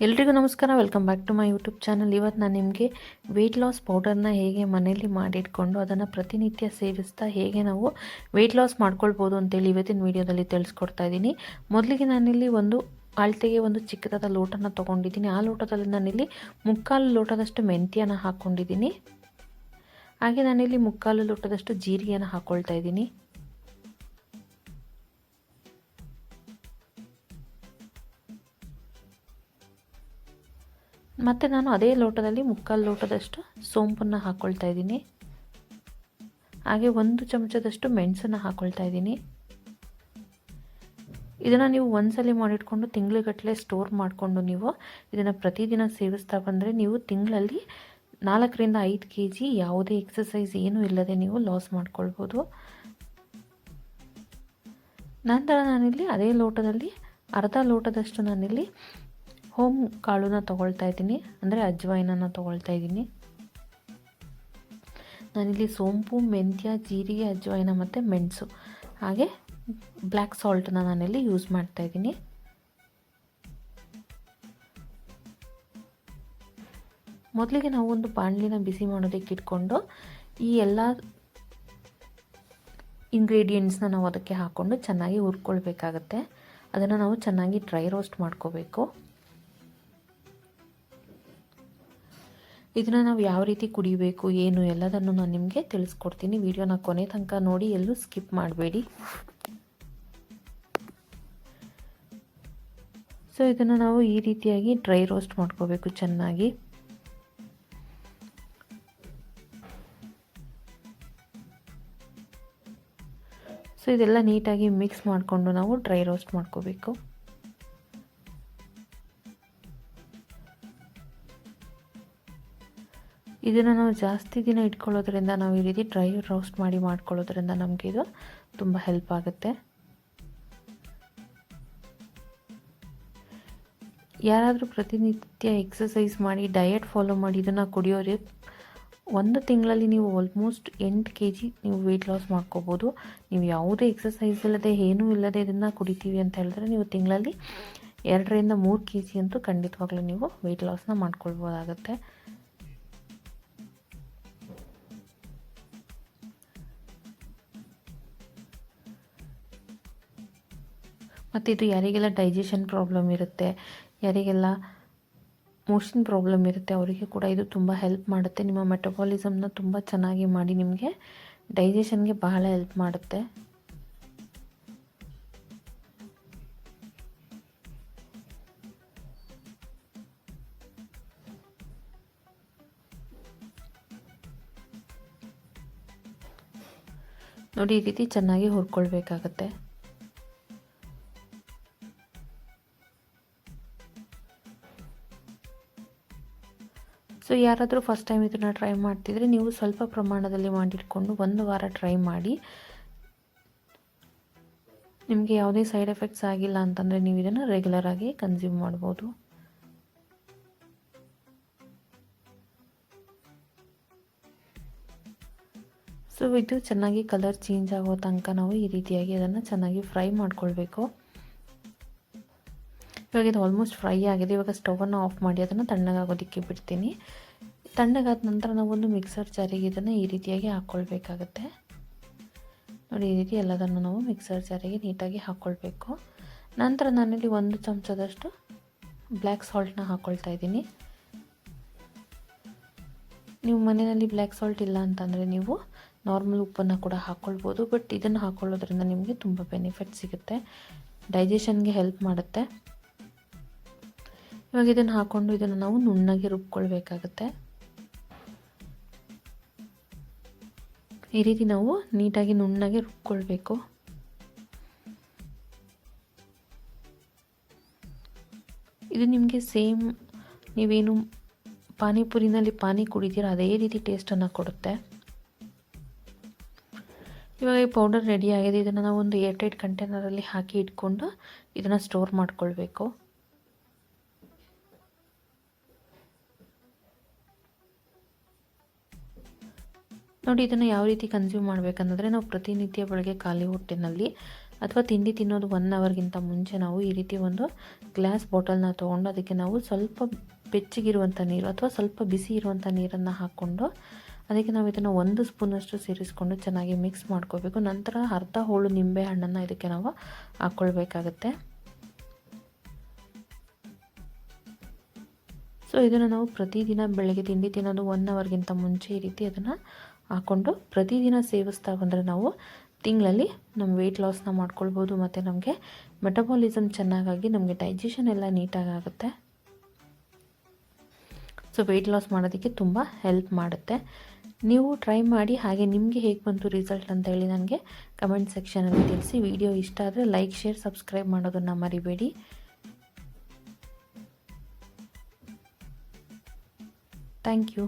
ಎಲ್ರಿಗೂ ನಮಸ್ಕಾರ. Welcome back to my YouTube channel. ಇವತ್ತು ನಾನು ನಿಮಗೆ ವೆಯ್ಟ್ ಲಾಸ್ ಪೌಡರ್ನ ಹೇಗೆ ಮನೆಯಲ್ಲಿ ಮಾಡಿಟ್ಕೊಂಡು ಅದನ್ನು ಪ್ರತಿನಿತ್ಯ ಸೇವಿಸ್ತಾ ಹೇಗೆ ನಾವು ವೆಯ್ಟ್ ಲಾಸ್ ಮಾಡ್ಕೊಳ್ಬೋದು ಅಂತೇಳಿ ಇವತ್ತಿನ ವೀಡಿಯೋದಲ್ಲಿ ತಿಳಿಸ್ಕೊಡ್ತಾ ಇದ್ದೀನಿ. ಮೊದಲಿಗೆ ನಾನಿಲ್ಲಿ ಒಂದು ಅಳತೆಗೆ ಒಂದು ಚಿಕ್ಕದಾದ ಲೋಟನ ತೊಗೊಂಡಿದ್ದೀನಿ. ಆ ಲೋಟದಲ್ಲಿ ನಾನಿಲ್ಲಿ 3/4 ಲೋಟದಷ್ಟು ಮೆಂತ್ಯನ ಹಾಕ್ಕೊಂಡಿದ್ದೀನಿ. ಹಾಗೆ ನಾನಿಲ್ಲಿ 3/4 ಲೋಟದಷ್ಟು ಜೀರಿಗೆನ ಹಾಕ್ಕೊಳ್ತಾ ಇದ್ದೀನಿ. ಮತ್ತು ನಾನು ಅದೇ ಲೋಟದಲ್ಲಿ 3/4 ಲೋಟದಷ್ಟು ಸೋಂಪನ್ನು ಹಾಕ್ಕೊಳ್ತಾ ಇದ್ದೀನಿ. ಹಾಗೆ 1 ಚಮಚದಷ್ಟು ಮೆಣಸನ್ನು ಹಾಕ್ಕೊಳ್ತಾ ಇದ್ದೀನಿ. ಇದನ್ನು ನೀವು ಒಂದ್ಸಲಿ ಮಾಡಿಟ್ಕೊಂಡು ತಿಂಗಳುಗಟ್ಟಲೆ ಸ್ಟೋರ್ ಮಾಡಿಕೊಂಡು ನೀವು ಇದನ್ನು ಪ್ರತಿದಿನ ಸೇವಿಸ್ತಾ ಬಂದರೆ ನೀವು ತಿಂಗಳಲ್ಲಿ 4ರಿಂದ 5 kg ಯಾವುದೇ ಎಕ್ಸಸೈಸ್ ಏನೂ ಇಲ್ಲದೆ ನೀವು ಲಾಸ್ ಮಾಡ್ಕೊಳ್ಬೋದು. ನಂತರ ನಾನಿಲ್ಲಿ ಅದೇ ಲೋಟದಲ್ಲಿ ಅರ್ಧ ಲೋಟದಷ್ಟು ನಾನಿಲ್ಲಿ ಹೋಮ್ ಕಾಳನ್ನ ತೊಗೊಳ್ತಾ ಇದ್ದೀನಿ, ಅಂದರೆ ಅಜ್ವೈನನ್ನು ತೊಗೊಳ್ತಾ ಇದ್ದೀನಿ. ನಾನಿಲ್ಲಿ ಸೋಂಪು, ಮೆಂತ್ಯ, ಜೀರಿಗೆ, ಅಜ್ವೈನ ಮತ್ತು ಮೆಣಸು ಹಾಗೆ ಬ್ಲ್ಯಾಕ್ ಸಾಲ್ಟನ್ನ ನಾನಿಲ್ಲಿ ಯೂಸ್ ಮಾಡ್ತಾ ಇದ್ದೀನಿ. ಮೊದಲಿಗೆ ನಾವು ಒಂದು ಬಾಣಲಿನ ಬಿಸಿ ಮಾಡೋದಕ್ಕೆ ಇಟ್ಕೊಂಡು ಈ ಎಲ್ಲ ಇಂಗ್ರೀಡಿಯೆಂಟ್ಸ್ನ ನಾವು ಅದಕ್ಕೆ ಹಾಕ್ಕೊಂಡು ಚೆನ್ನಾಗಿ ಹುರ್ಕೊಳ್ಬೇಕಾಗತ್ತೆ. ಅದನ್ನು ನಾವು ಚೆನ್ನಾಗಿ ಡ್ರೈ ರೋಸ್ಟ್ ಮಾಡ್ಕೋಬೇಕು. ಇದನ್ನು ನಾವು ಯಾವ ರೀತಿ ಕುಡಿಬೇಕು ಏನು ಎಲ್ಲದನ್ನು ನಾನು ನಿಮಗೆ ತಿಳಿಸ್ಕೊಡ್ತೀನಿ. ವಿಡಿಯೋನ ಕೊನೆ ತನಕ ನೋಡಿ, ಎಲ್ಲೂ ಸ್ಕಿಪ್ ಮಾಡಬೇಡಿ. ಸೊ ಇದನ್ನು ನಾವು ಈ ರೀತಿಯಾಗಿ ಡ್ರೈ ರೋಸ್ಟ್ ಮಾಡ್ಕೋಬೇಕು ಚೆನ್ನಾಗಿ. ಸೊ ಇದೆಲ್ಲ ನೀಟಾಗಿ ಮಿಕ್ಸ್ ಮಾಡಿಕೊಂಡು ನಾವು ಡ್ರೈ ರೋಸ್ಟ್ ಮಾಡ್ಕೋಬೇಕು. ಇದನ್ನು ನಾವು ಜಾಸ್ತಿ ದಿನ ಇಟ್ಕೊಳ್ಳೋದ್ರಿಂದ, ನಾವು ಈ ರೀತಿ ಡ್ರೈ ರೋಸ್ಟ್ ಮಾಡಿ ಮಾಡ್ಕೊಳ್ಳೋದ್ರಿಂದ ನಮಗೆ ಇದು ತುಂಬ ಹೆಲ್ಪ್ ಆಗುತ್ತೆ. ಯಾರಾದರೂ ಪ್ರತಿನಿತ್ಯ ಎಕ್ಸಸೈಸ್ ಮಾಡಿ ಡಯಟ್ ಫಾಲೋ ಮಾಡಿ ಇದನ್ನು ಕುಡಿಯೋರು 1 ತಿಂಗಳಲ್ಲಿ ನೀವು ಆಲ್ಮೋಸ್ಟ್ 8 kg ನೀವು ವೆಯ್ಟ್ ಲಾಸ್ ಮಾಡ್ಕೋಬೋದು. ನೀವು ಯಾವುದೇ ಎಕ್ಸಸೈಸ್ ಇಲ್ಲದೆ ಏನೂ ಇಲ್ಲದೆ ಇದನ್ನು ಕುಡಿತೀವಿ ಅಂತ ಹೇಳಿದ್ರೆ ನೀವು ತಿಂಗಳಲ್ಲಿ 2ರಿಂದ 3 kg ಅಂತೂ ಖಂಡಿತವಾಗ್ಲೂ ನೀವು ವೆಯ್ಟ್ ಲಾಸ್ನ ಮಾಡ್ಕೊಳ್ಬೋದಾಗತ್ತೆ. ಮತ್ತು ಇದು ಯಾರಿಗೆಲ್ಲ ಡೈಜೆಷನ್ ಪ್ರಾಬ್ಲಮ್ ಇರುತ್ತೆ, ಯಾರಿಗೆಲ್ಲ ಮೋಷನ್ ಪ್ರಾಬ್ಲಮ್ ಇರುತ್ತೆ, ಅವರಿಗೆ ಕೂಡ ಇದು ತುಂಬ ಹೆಲ್ಪ್ ಮಾಡುತ್ತೆ. ನಿಮ್ಮ ಮೆಟಬಾಲಿಸಮ್ನ ತುಂಬ ಚೆನ್ನಾಗಿ ಮಾಡಿ ನಿಮಗೆ ಡೈಜೆಷನ್ಗೆ ಬಹಳ ಹೆಲ್ಪ್ ಮಾಡುತ್ತೆ. ನೋಡಿ, ಈ ರೀತಿ ಚೆನ್ನಾಗಿ ಹುರ್ಕೊಳ್ಬೇಕಾಗತ್ತೆ. ಸೊ ಯಾರಾದರೂ ಫಸ್ಟ್ ಟೈಮ್ ಇದನ್ನು ಟ್ರೈ ಮಾಡ್ತಿದ್ರೆ ನೀವು ಸ್ವಲ್ಪ ಪ್ರಮಾಣದಲ್ಲಿ ಮಾಡಿಟ್ಕೊಂಡು 1 ವಾರ ಟ್ರೈ ಮಾಡಿ. ನಿಮಗೆ ಯಾವುದೇ ಸೈಡ್ ಎಫೆಕ್ಟ್ಸ್ ಆಗಿಲ್ಲ ಅಂತಂದರೆ ನೀವು ಇದನ್ನು ರೆಗ್ಯುಲರ್ ಆಗಿ ಕನ್ಸ್ಯೂಮ್ ಮಾಡ್ಬೋದು. ಸೊ ಇದು ಚೆನ್ನಾಗಿ ಕಲರ್ ಚೇಂಜ್ ಆಗೋ ತನಕ ನಾವು ಈ ರೀತಿಯಾಗಿ ಅದನ್ನು ಚೆನ್ನಾಗಿ ಫ್ರೈ ಮಾಡ್ಕೊಳ್ಬೇಕು. ಇವಾಗ ಇದು ಆಲ್ಮೋಸ್ಟ್ ಫ್ರೈ ಆಗಿದೆ. ಇವಾಗ ಸ್ಟವನ್ನು ಆಫ್ ಮಾಡಿ ಅದನ್ನು ತಣ್ಣಗಾಗೋದಕ್ಕೆ ಬಿಡ್ತೀನಿ. ತಣ್ಣಗಾದ ನಂತರ ನಾವೊಂದು ಮಿಕ್ಸರ್ ಜಾರಿಗೆ ಇದನ್ನು ಈ ರೀತಿಯಾಗಿ ಹಾಕ್ಕೊಳ್ಬೇಕಾಗತ್ತೆ. ನೋಡಿ, ಈ ರೀತಿ ಎಲ್ಲದನ್ನು ನಾವು ಮಿಕ್ಸರ್ ಜಾರಿಗೆ ನೀಟಾಗಿ ಹಾಕ್ಕೊಳ್ಬೇಕು. ನಂತರ ನಾನಿಲ್ಲಿ 1 ಚಮಚದಷ್ಟು ಬ್ಲ್ಯಾಕ್ ಸಾಲ್ಟನ್ನ ಹಾಕ್ಕೊಳ್ತಾ ಇದ್ದೀನಿ. ನೀವು ಮನೆಯಲ್ಲಿ ಬ್ಲ್ಯಾಕ್ ಸಾಲ್ಟ್ ಇಲ್ಲ ಅಂತಂದರೆ ನೀವು ನಾರ್ಮಲ್ ಉಪ್ಪನ್ನು ಕೂಡ ಹಾಕ್ಕೊಳ್ಬೋದು. ಬಟ್ ಇದನ್ನು ಹಾಕ್ಕೊಳ್ಳೋದ್ರಿಂದ ನಿಮಗೆ ತುಂಬ ಬೆನಿಫಿಟ್ ಸಿಗುತ್ತೆ, ಡೈಜೆಷನ್ಗೆ ಹೆಲ್ಪ್ ಮಾಡುತ್ತೆ. ಇವಾಗ ಇದನ್ನು ಹಾಕ್ಕೊಂಡು ಇದನ್ನು ನಾವು ನುಣ್ಣಗೆ ರುಬ್ಕೊಳ್ಬೇಕಾಗತ್ತೆ. ಈ ರೀತಿ ನಾವು ನೀಟಾಗಿ ನುಣ್ಣಗೆ ರುಬ್ಕೊಳ್ಬೇಕು. ಇದು ನಿಮಗೆ ಸೇಮ್ ನೀವೇನು ಪಾನಿಪುರಿನಲ್ಲಿ ಪಾನಿ ಕುಡಿತೀರ ಅದೇ ರೀತಿ ಟೇಸ್ಟನ್ನು ಕೊಡುತ್ತೆ. ಇವಾಗ ಈ ಪೌಡರ್ ರೆಡಿ ಆಗಿದೆ. ಇದನ್ನು ನಾವು ಒಂದು ಏರ್ಟೈಟ್ ಕಂಟೈನರಲ್ಲಿ ಹಾಕಿ ಇಟ್ಕೊಂಡು ಇದನ್ನು ಸ್ಟೋರ್ ಮಾಡ್ಕೊಳ್ಬೇಕು. ನೋಡಿ, ಇದನ್ನು ಯಾವ ರೀತಿ ಕನ್ಸ್ಯೂಮ್ ಮಾಡಬೇಕಂದ್ರೆ ನಾವು ಪ್ರತಿನಿತ್ಯ ಬೆಳಗ್ಗೆ ಖಾಲಿ ಹೊಟ್ಟೆನಲ್ಲಿ ಅಥವಾ ತಿಂಡಿ ತಿನ್ನೋದು 1 ಅವರ್ಗಿಂತ ಮುಂಚೆ ನಾವು ಈ ರೀತಿ ಒಂದು ಗ್ಲಾಸ್ ಬಾಟಲ್ನ ತೊಗೊಂಡು ಅದಕ್ಕೆ ನಾವು ಸ್ವಲ್ಪ ಬೆಚ್ಚಗಿರುವಂಥ ನೀರು ಅಥವಾ ಸ್ವಲ್ಪ ಬಿಸಿ ಇರುವಂಥ ನೀರನ್ನು ಹಾಕ್ಕೊಂಡು ಅದಕ್ಕೆ ನಾವು ಇದನ್ನು 1 ಸ್ಪೂನಷ್ಟು ಸೇರಿಸ್ಕೊಂಡು ಚೆನ್ನಾಗಿ ಮಿಕ್ಸ್ ಮಾಡ್ಕೋಬೇಕು. ನಂತರ ಅರ್ಧ ಹೋಳು ನಿಂಬೆ ಹಣ್ಣನ್ನು ಇದಕ್ಕೆ ನಾವು ಹಾಕ್ಕೊಳ್ಬೇಕಾಗತ್ತೆ. ಸೊ ಇದನ್ನು ನಾವು ಪ್ರತಿದಿನ ಬೆಳಗ್ಗೆ ತಿಂಡಿ ತಿನ್ನೋದು 1 ಅವರ್ಗಿಂತ ಮುಂಚೆ ಈ ರೀತಿ ಅದನ್ನು ಹಾಕ್ಕೊಂಡು ಪ್ರತಿದಿನ ಸೇವಿಸ್ತಾ ಬಂದರೆ ನಾವು ತಿಂಗಳಲ್ಲಿ ನಮ್ಮ ವೆಯ್ಟ್ ಲಾಸ್ನ ಮಾಡ್ಕೊಳ್ಬೋದು ಮತ್ತು ನಮಗೆ ಮೆಟಬಾಲಿಸಮ್ ಚೆನ್ನಾಗಾಗಿ ನಮಗೆ ಡೈಜೆಷನ್ ಎಲ್ಲ ನೀಟಾಗಿ ಆಗುತ್ತೆ. ಸೊ ವೆಯ್ಟ್ ಲಾಸ್ ಮಾಡೋದಕ್ಕೆ ತುಂಬ ಹೆಲ್ಪ್ ಮಾಡುತ್ತೆ. ನೀವು ಟ್ರೈ ಮಾಡಿ, ಹಾಗೆ ನಿಮಗೆ ಹೇಗೆ ಬಂತು ರಿಸಲ್ಟ್ ಅಂತ ಹೇಳಿ ನನಗೆ ಕಮೆಂಟ್ ಸೆಕ್ಷನಲ್ಲಿ ತಿಳಿಸಿ. ವಿಡಿಯೋ ಇಷ್ಟ ಆದರೆ ಲೈಕ್, ಶೇರ್, ಸಬ್ಸ್ಕ್ರೈಬ್ ಮಾಡೋದನ್ನು ಮರಿಬೇಡಿ. Thank you.